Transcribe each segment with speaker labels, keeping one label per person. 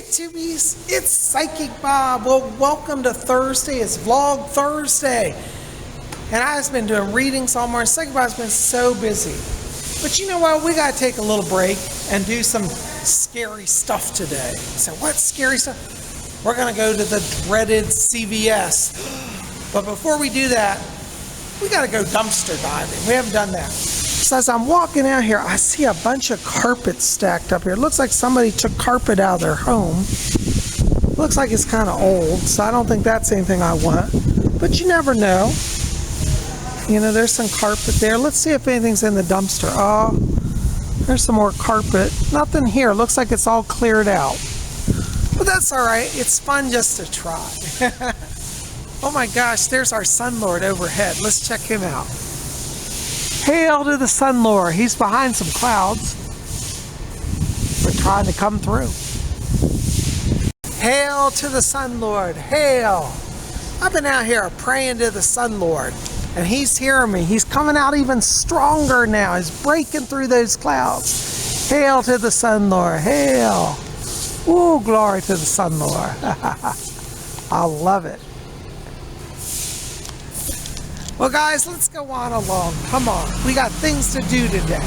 Speaker 1: Tubies, it's Psychic Bob. Well, welcome to Thursday. It's Vlog Thursday. And I've been doing readings all morning. Psychic Bob's been so busy. But you know what? We got to take a little break and do some scary stuff today. So what scary stuff? We're going to go to the dreaded CVS. But before we do that, we got to go dumpster diving. We haven't done that. So as I'm walking out here, I see a bunch of carpet stacked up here. It looks like somebody took carpet out of their home. Looks like it's kind of old, so I don't think that's anything I want. But you never know. You know, there's some carpet there. Let's see if anything's in the dumpster. Oh, there's some more carpet. Nothing here. Looks like it's all cleared out. But that's all right. It's fun just to try. Oh my gosh, there's our Sun Lord overhead. Let's check him out. Hail to the Sun Lord. He's behind some clouds. We're trying to come through. Hail to the Sun Lord. Hail. I've been out here praying to the Sun Lord, and he's hearing me. He's coming out even stronger now. He's breaking through those clouds. Hail to the Sun Lord. Hail. Ooh, glory to the Sun Lord. I love it. Well, guys, let's go on along. Come on. We got things to do today.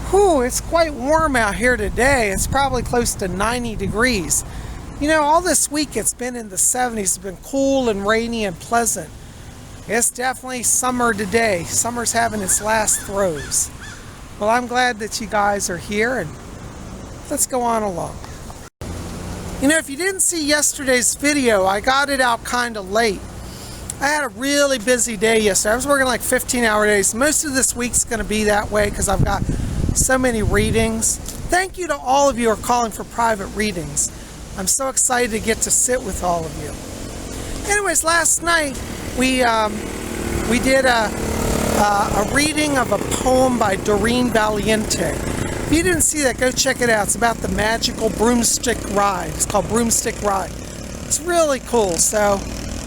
Speaker 1: Whew, it's quite warm out here today. It's probably close to 90 degrees. You know, all this week it's been in the 70s. It's been cool and rainy and pleasant. It's definitely summer today. Summer's having its last throes. Well, I'm glad that you guys are here, and let's go on along. You know, if you didn't see yesterday's video, I got it out kind of late. I had a really busy day yesterday. I was working like 15-hour days. Most of this week's going to be that way because I've got so many readings. Thank you to all of you who are calling for private readings. I'm so excited to get to sit with all of you. Anyways, last night we did a reading of a poem by Doreen Valiente. If you didn't see that, go check it out. It's about the magical broomstick ride. It's called Broomstick Ride. It's really cool. So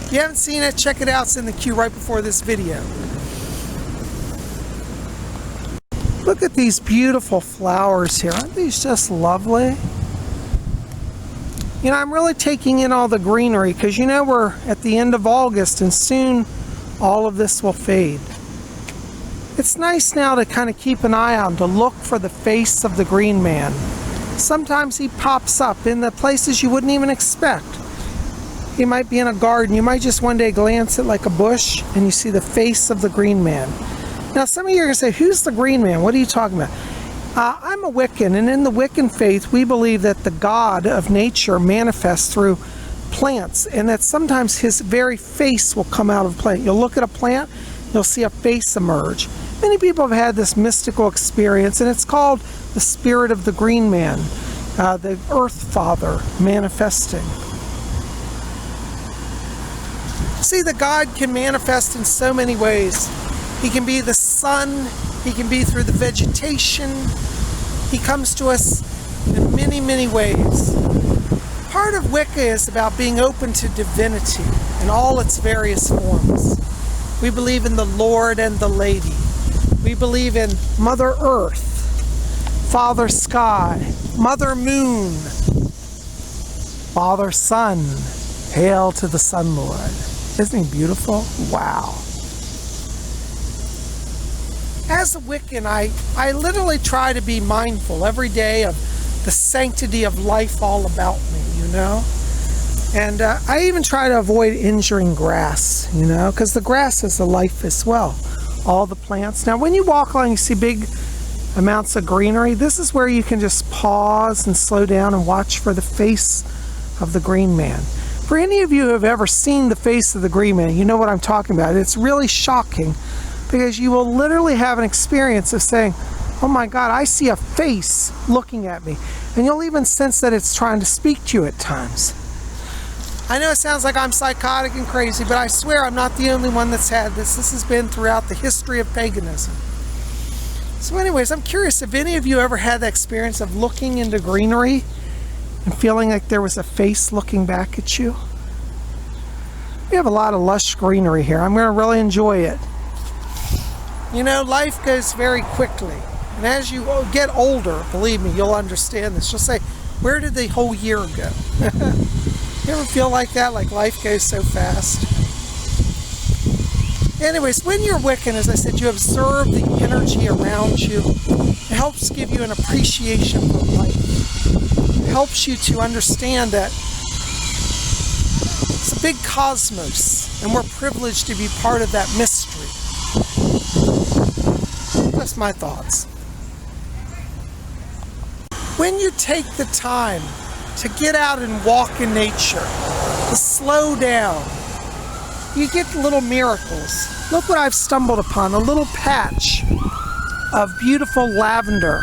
Speaker 1: if you haven't seen it, check it out. It's in the queue right before this video. Look at these beautiful flowers here. Aren't these just lovely? You know, I'm really taking in all the greenery because, you know, we're at the end of August and soon all of this will fade. It's nice now to kind of keep an eye on, to look for the face of the Greenman. Sometimes he pops up in the places you wouldn't even expect. He might be in a garden. You might just one day glance at like a bush and you see the face of the Greenman. Now some of you are going to say, who's the Greenman? What are you talking about? I'm a Wiccan, and in the Wiccan faith we believe that the God of nature manifests through plants, and that sometimes his very face will come out of a plant. You'll look at a plant, you'll see a face emerge. Many people have had this mystical experience, and it's called the spirit of the Greenman, the Earth Father manifesting. See, the God can manifest in so many ways. He can be the sun, he can be through the vegetation. He comes to us in many, many ways. Part of Wicca is about being open to divinity in all its various forms. We believe in the Lord and the Lady. We believe in Mother Earth, Father Sky, Mother Moon, Father Sun. Hail to the Sun Lord. Isn't he beautiful? Wow. As a Wiccan, I literally try to be mindful every day of the sanctity of life all about me, you know? And I even try to avoid injuring grass, you know, because the grass is a life as well. All the plants. Now, when you walk along, you see big amounts of greenery. This is where you can just pause and slow down and watch for the face of the Greenman. For any of you who have ever seen the face of the Greenman, you know what I'm talking about. It's really shocking because you will literally have an experience of saying, oh my God, I see a face looking at me. And you'll even sense that it's trying to speak to you at times. I know it sounds like I'm psychotic and crazy, but I swear I'm not the only one that's had this. This has been throughout the history of paganism. So anyways, I'm curious if any of you ever had that experience of looking into greenery and feeling like there was a face looking back at you. We have a lot of lush greenery here. I'm going to really enjoy it. You know, life goes very quickly. And as you get older, believe me, you'll understand this. You'll say, where did the whole year go? You ever feel like that? Like life goes so fast? Anyways, when you're Wiccan, as I said, you observe the energy around you. It helps give you an appreciation for life. It helps you to understand that it's a big cosmos, and we're privileged to be part of that mystery. That's my thoughts. When you take the time to get out and walk in nature, to slow down, you get little miracles. Look what I've stumbled upon, a little patch of beautiful lavender.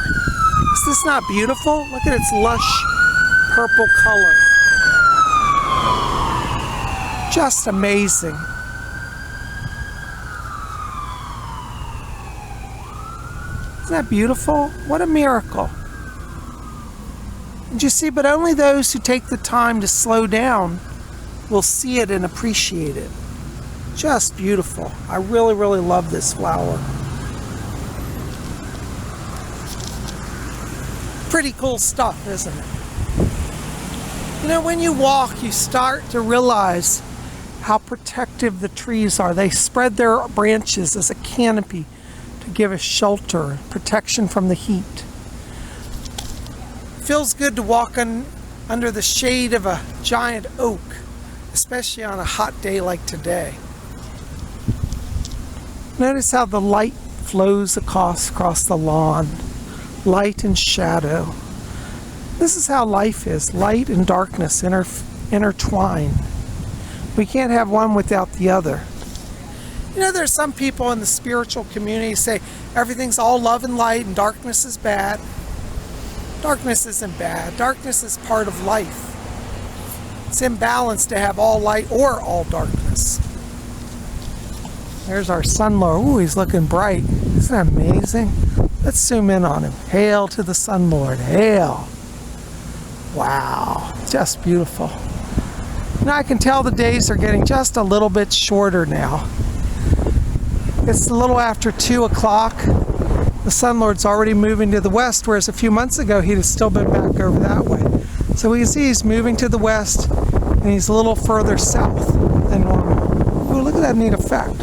Speaker 1: Is this not beautiful? Look at its lush purple color. Just amazing. Isn't that beautiful? What a miracle. And you see, but only those who take the time to slow down will see it and appreciate it. Just beautiful. I really, really love this flower. Pretty cool stuff, isn't it? You know, when you walk, you start to realize how protective the trees are. They spread their branches as a canopy to give us shelter, protection from the heat. It feels good to walk under the shade of a giant oak, especially on a hot day like today. Notice how the light flows across the lawn, light and shadow. This is how life is. Light and darkness intertwine. We can't have one without the other. You know, there's some people in the spiritual community say everything's all love and light and darkness is bad. Darkness isn't bad. Darkness is part of life. It's imbalanced to have all light or all darkness. There's our Sun Lord. Ooh, he's looking bright. Isn't that amazing? Let's zoom in on him. Hail to the Sun Lord. Hail. Wow. Just beautiful. Now I can tell the days are getting just a little bit shorter now. It's a little after 2 o'clock. The Sun Lord's already moving to the west, whereas a few months ago he'd have still been back over that way. So we can see he's moving to the west, and he's a little further south than normal. Ooh, look at that neat effect.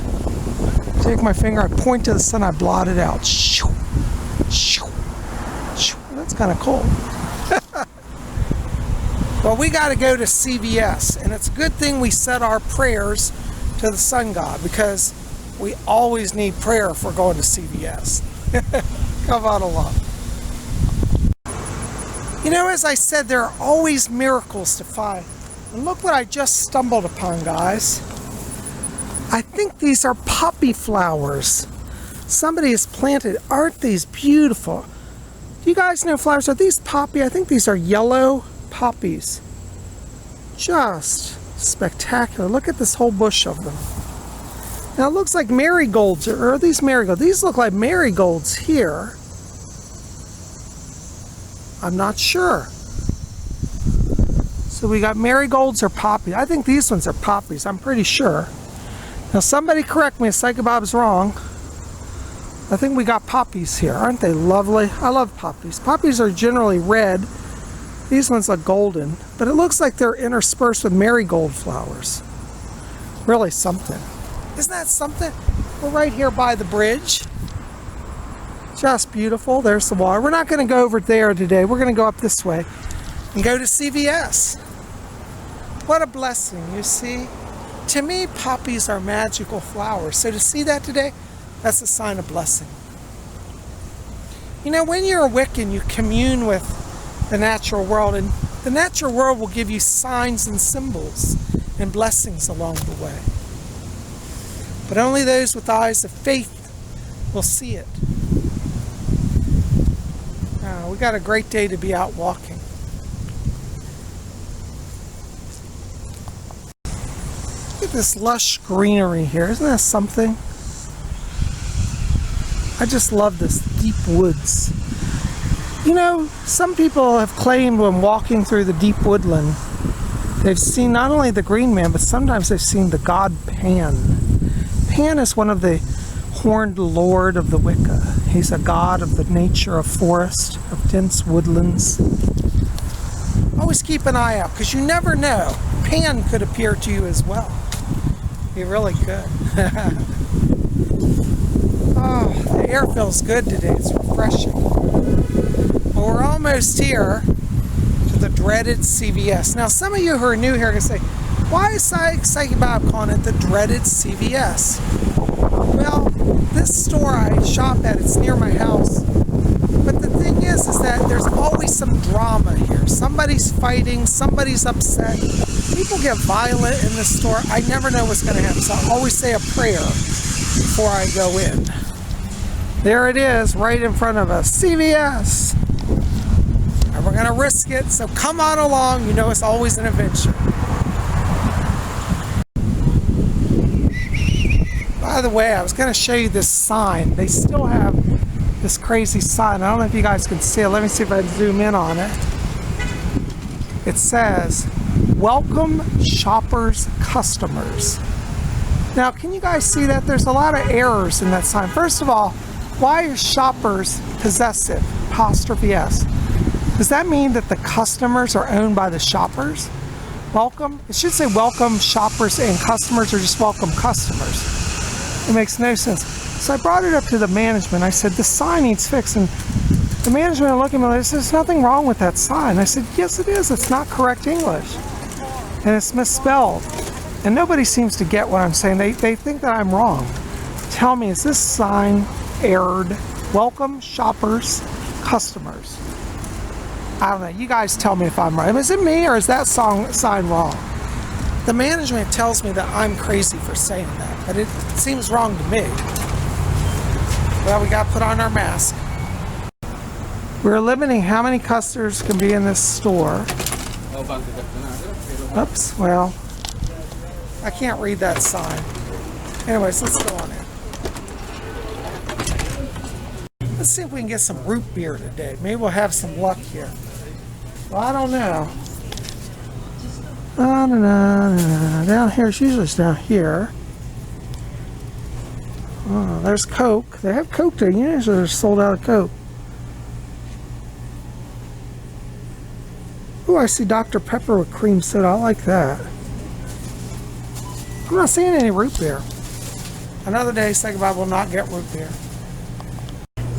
Speaker 1: Take my finger, I point to the sun, I blot it out. Shoo, shoo, shoo. That's kind of cool. Well, we got to go to CVS, and it's a good thing we said our prayers to the sun god, because we always need prayer if we're going to CVS. Come on along. You know, as I said, there are always miracles to find. And look what I just stumbled upon, guys. I think these are poppy flowers. Somebody has planted. Aren't these beautiful? Do you guys know flowers? Are these poppy? I think these are yellow poppies. Just spectacular. Look at this whole bush of them. Now it looks like marigolds, or are these marigolds? These look like marigolds here. I'm not sure. So we got marigolds or poppies. I think these ones are poppies, I'm pretty sure. Now somebody correct me if PsychicBob's wrong. I think we got poppies here. Aren't they lovely? I love poppies. Poppies are generally red. These ones look golden, but it looks like they're interspersed with marigold flowers. Really something. Isn't that something? We're right here by the bridge. Just beautiful. There's the water. We're not going to go over there today. We're going to go up this way and go to CVS. What a blessing, you see. To me, poppies are magical flowers. So to see that today, that's a sign of blessing. You know, when you're a Wiccan, you commune with the natural world, and the natural world will give you signs and symbols and blessings along the way. But only those with eyes of faith will see it. We got a great day to be out walking. Look at this lush greenery here. Isn't that something? I just love this deep woods. You know, some people have claimed when walking through the deep woodland, they've seen not only the Greenman, but sometimes they've seen the god Pan. Pan is one of the horned lord of the Wicca. He's a god of the nature of forest, of dense woodlands. Always keep an eye out, because you never know. Pan could appear to you as well. He really could. Oh, the air feels good today. It's refreshing. Well, we're almost here to the dreaded CVS. Now, some of you who are new here are going to say, why is Psychic Bob calling it the dreaded CVS? Well, this store I shop at, it's near my house. But the thing is that there's always some drama here. Somebody's fighting, somebody's upset. People get violent in this store. I never know what's going to happen, so I always say a prayer before I go in. There it is, right in front of us, CVS. And we're going to risk it, so come on along. You know it's always an adventure. By the way, I was going to show you this sign. They still have this crazy sign. I don't know if you guys can see it. Let me see if I can zoom in on it. It says, "Welcome shoppers, customers." Now, can you guys see that? There's a lot of errors in that sign. First of all, why is shoppers possessive? Apostrophe S. Does that mean that the customers are owned by the shoppers? Welcome? It should say welcome shoppers and customers, or just welcome customers. It makes no sense. So I brought it up to the management. I said, the sign needs fixing. The management looked at me and said, there's nothing wrong with that sign. I said, yes it is. It's not correct English. And it's misspelled. And nobody seems to get what I'm saying. They think that I'm wrong. Tell me, is this sign errored? Welcome shoppers, customers. I don't know. You guys tell me if I'm right. Is it me, or is that sign wrong? The management tells me that I'm crazy for saying that, but it seems wrong to me. Well, we got to put on our mask. We're limiting how many customers can be in this store. Oops, well, I can't read that sign. Anyways, let's go on in. Let's see if we can get some root beer today. Maybe we'll have some luck here. Well, I don't know. Down here, it's usually down here. Oh, there's Coke. They have Coke there. Usually they're sold out of Coke. Oh, I see Dr. Pepper with cream soda. I like that. I'm not seeing any root beer. Another day, Psychic Bob will not get root beer.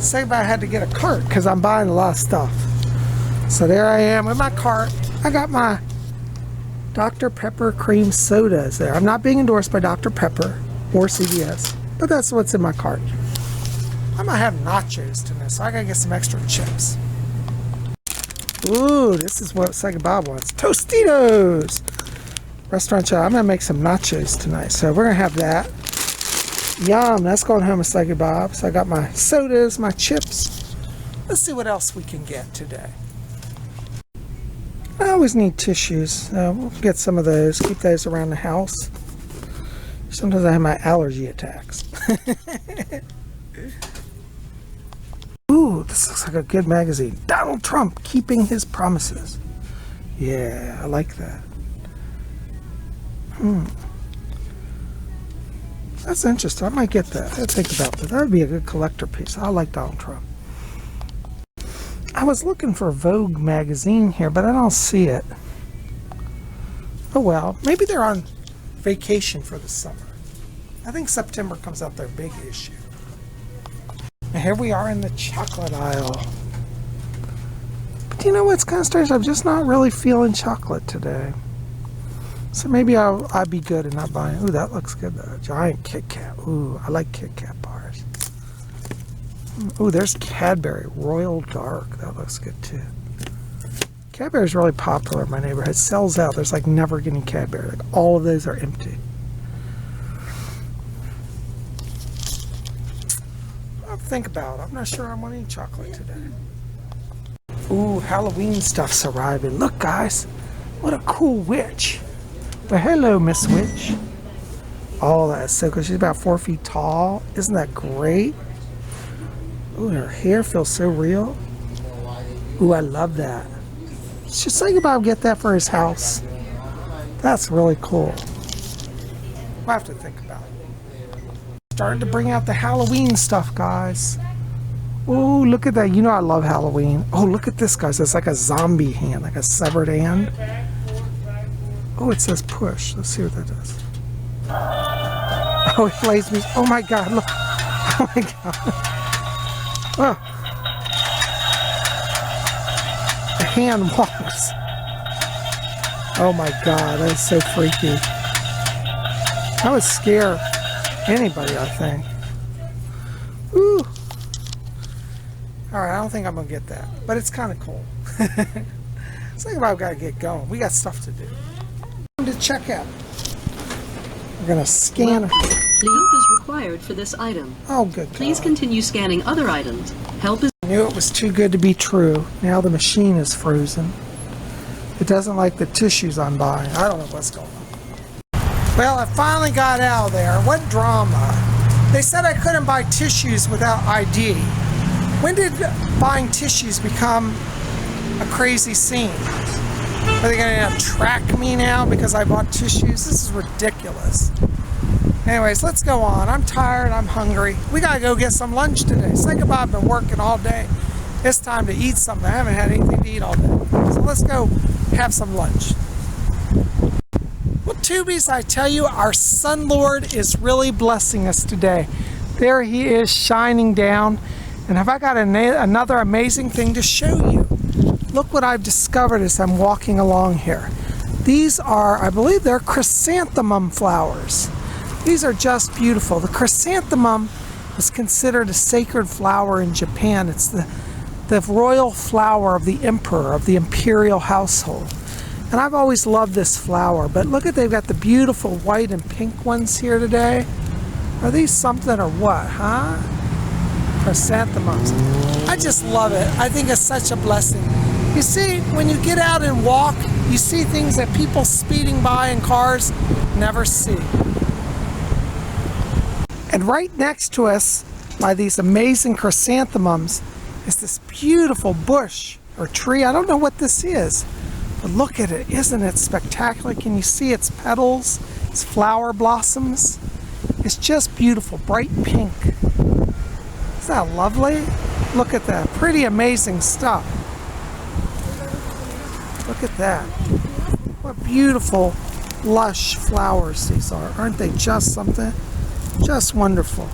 Speaker 1: Psychic Bob had to get a cart because I'm buying a lot of stuff. So there I am with my cart. I got my Dr. Pepper cream sodas there. I'm not being endorsed by Dr. Pepper or CVS, but that's what's in my cart. I might have nachos tonight, so I gotta get some extra chips. Ooh, this is what Psychic Bob wants. Tostitos! Restaurant child. I'm gonna make some nachos tonight, so we're gonna have that. Yum, that's going home with Psychic Bob. So I got my sodas, my chips. Let's see what else we can get today. I always need tissues. We'll get some of those. Keep those around the house. Sometimes I have my allergy attacks. Ooh, this looks like a good magazine. Donald Trump keeping his promises. Yeah, I like that. That's interesting. I might get that. I'll think about that. That would be a good collector piece. I like Donald Trump. I was looking for a Vogue magazine here, but I don't see it. Oh well, maybe they're on vacation for the summer. I think September comes out their big issue. And here we are in the chocolate aisle. But you know what's kind of strange? I'm just not really feeling chocolate today. So maybe I'll be good and not buying. Ooh, that looks good though. Giant Kit Kat. Ooh, I like Kit Kat bars. Ooh, there's Cadbury Royal Dark. That looks good too. Cadbury's really popular in my neighborhood. It sells out. There's like never getting Cadbury. Like all of those are empty. I'll think about it. I'm not sure I want to eat chocolate today. Ooh, Halloween stuff's arriving. Look, guys. What a cool witch. Well, hello, Miss Witch. Oh, that's so cool. She's about 4 feet tall. Isn't that great? Ooh, her hair feels so real. Ooh, I love that. Should Psychic Bob get that for his house? That's really cool. I'll have to think about it. starting to bring out the Halloween stuff, guys. Oh, look at that. You know I love Halloween. Oh, look at this, guys. It's like a zombie hand, like a severed hand. Oh, it says push. Let's see what that does. Oh, it plays me. Oh, my God. Look. Oh, my God. Oh. The hand walks. Oh, my God. That's so freaky. That would scare anybody, I think. Ooh. Alright, I don't think I'm going to get that. But it's kind of cool. It's like I've got to get going. We got stuff to do. To check out. We're going to scan it.
Speaker 2: Help is required for this item.
Speaker 1: Oh, good.
Speaker 2: Please continue scanning other items. Help is...
Speaker 1: I knew it was too good to be true. Now the machine is frozen. It doesn't like the tissues I'm buying. I don't know what's going on. Well, I finally got out of there. What drama. They said I couldn't buy tissues without ID. When did buying tissues become a crazy scene? Are they going to track me now because I bought tissues? This is ridiculous. Anyways, let's go on. I'm tired. I'm hungry. We got to go get some lunch today. CvychicBob, I've been working all day. It's time to eat something. I haven't had anything to eat all day. So let's go have some lunch. Well, tubies, I tell you, our Sun Lord is really blessing us today. There he is shining down. And have I got another amazing thing to show you? Look what I've discovered as I'm walking along here. These are, I believe they're chrysanthemum flowers. These are just beautiful. The chrysanthemum is considered a sacred flower in Japan. It's the royal flower of the emperor, of the imperial household. And I've always loved this flower, but look at, they've got the beautiful white and pink ones here today. Are these something or what, huh? Chrysanthemums. I just love it. I think it's such a blessing. You see, when you get out and walk, you see things that people speeding by in cars never see. And right next to us, by these amazing chrysanthemums, is this beautiful bush or tree. I don't know what this is. But look at it, isn't it spectacular? Can you see its petals, its flower blossoms? It's just beautiful, bright pink. Isn't that lovely? Look at that, pretty amazing stuff. Look at that. What beautiful, lush flowers these are. Aren't they just something? Just wonderful.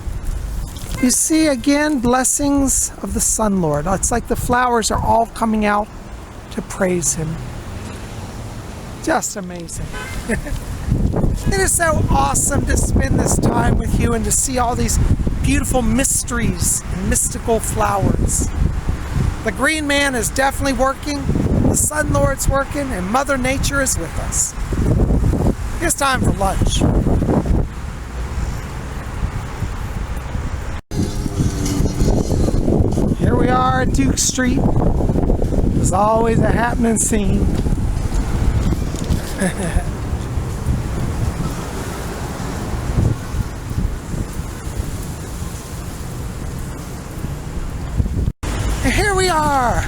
Speaker 1: You see, again, blessings of the Sun Lord. It's like the flowers are all coming out to praise him. Just amazing. It is so awesome to spend this time with you and to see all these beautiful mysteries and mystical flowers. The Greenman is definitely working, the Sun Lord's working, and Mother Nature is with us. It's time for lunch. Here we are at Duke Street. There's always a happening scene. And here we are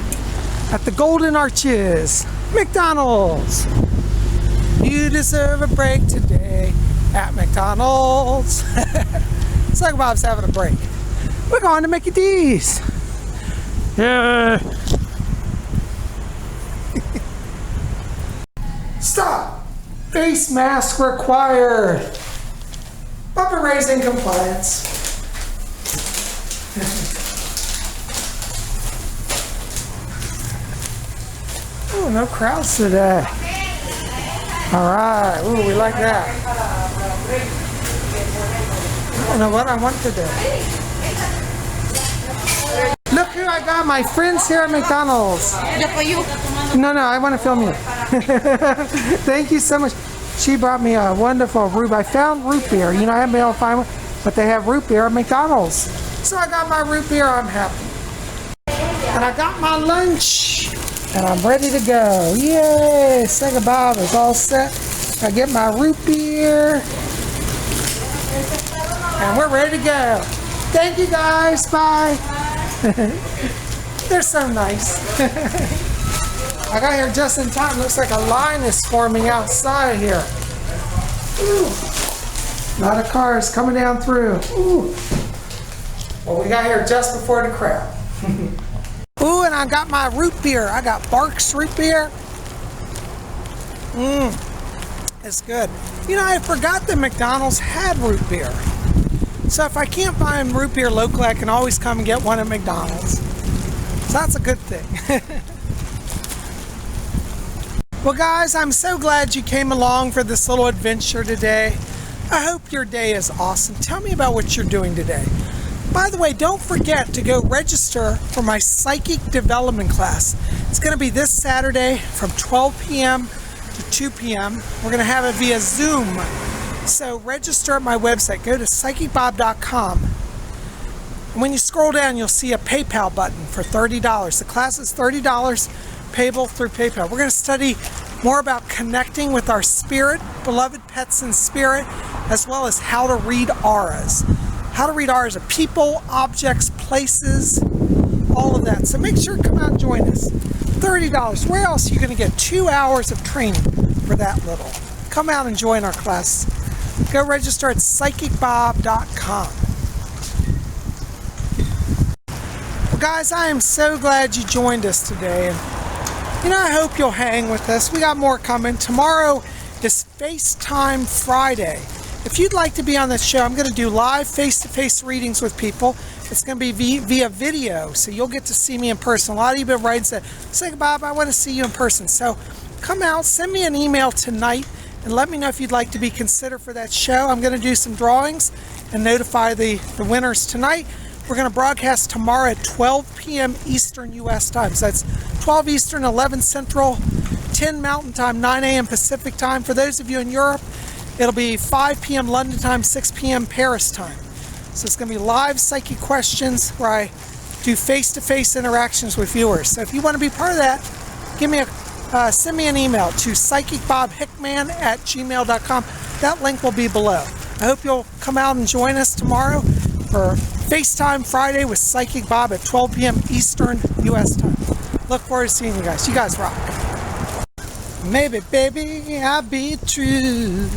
Speaker 1: at the Golden Arches, McDonald's. You deserve a break today at McDonald's. CvychicBob's having a break. We're going to Mickey D's. Yeah. Stop! Face mask required. Bumper raising compliance. Oh, no crowds today. All right. Ooh, we like that. I don't know what I want today. Look who I got, my friends here at McDonald's. No, I want to film you. Thank you so much. She brought me a wonderful root. I found root beer. You know, I haven't been able to find one, but they have root beer at McDonald's. So I got my root beer. I'm happy. And I got my lunch. And I'm ready to go. Yay! CvychicBob is all set. I get my root beer. And we're ready to go. Thank you guys. Bye. They're so nice. I got here just in time. Looks like a line is forming outside here. Ooh. A lot of cars coming down through. Ooh. Well, we got here just before the crowd. Ooh, and I got my root beer. I got Barks root beer. It's good. You know, I forgot that McDonald's had root beer. So if I can't find root beer locally, I can always come and get one at McDonald's. So that's a good thing. Well, guys, I'm so glad you came along for this little adventure today. I hope your day is awesome. Tell me about what you're doing today. By the way, don't forget to go register for my psychic development class. It's going to be this Saturday from 12 p.m. to 2 p.m. We're going to have it via Zoom. So register at my website. Go to PsychicBob.com. And when you scroll down, you'll see a PayPal button for $30. The class is $30, payable through PayPal. We're going to study more about connecting with our spirit, beloved pets in spirit, as well as how to read auras. How to read auras of people, objects, places, all of that. So make sure to come out and join us. $30. Where else are you going to get 2 hours of training for that little? Come out and join our class. Go register at PsychicBob.com. Well, guys, I am so glad you joined us today. And, you know, I hope you'll hang with us. We got more coming. Tomorrow is FaceTime Friday. If you'd like to be on this show, I'm going to do live face-to-face readings with people. It's going to be via video, so you'll get to see me in person. A lot of you have been writing and said, Bob, I want to see you in person. So come out, send me an email tonight, and let me know if you'd like to be considered for that show. I'm going to do some drawings and notify the winners tonight. We're going to broadcast tomorrow at 12 p.m. Eastern U.S. time. So that's 12 Eastern, 11 Central, 10 Mountain Time, 9 a.m. Pacific Time. For those of you in Europe, it'll be 5 p.m. London time, 6 p.m. Paris time. So it's going to be live psychic questions where I do face-to-face interactions with viewers. So if you want to be part of that, send me an email to PsychicBobHickman@gmail.com. That link will be below. I hope you'll come out and join us tomorrow for FaceTime Friday with Psychic Bob at 12 p.m. Eastern U.S. time. Look forward to seeing you guys. You guys rock. Maybe, baby, I'll be true.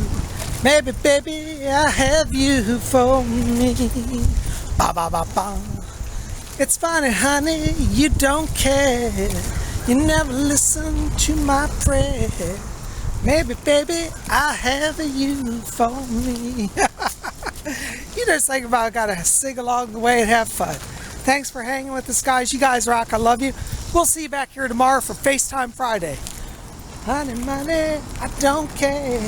Speaker 1: Maybe, baby, I have you for me. Ba, ba, ba, ba. It's funny, honey, you don't care. You never listen to my prayer. Maybe, baby, I have you for me. You just think about it, gotta sing along the way and have fun. Thanks for hanging with us, guys. You guys rock. I love you. We'll see you back here tomorrow for FaceTime Friday. Honey, money, I don't care.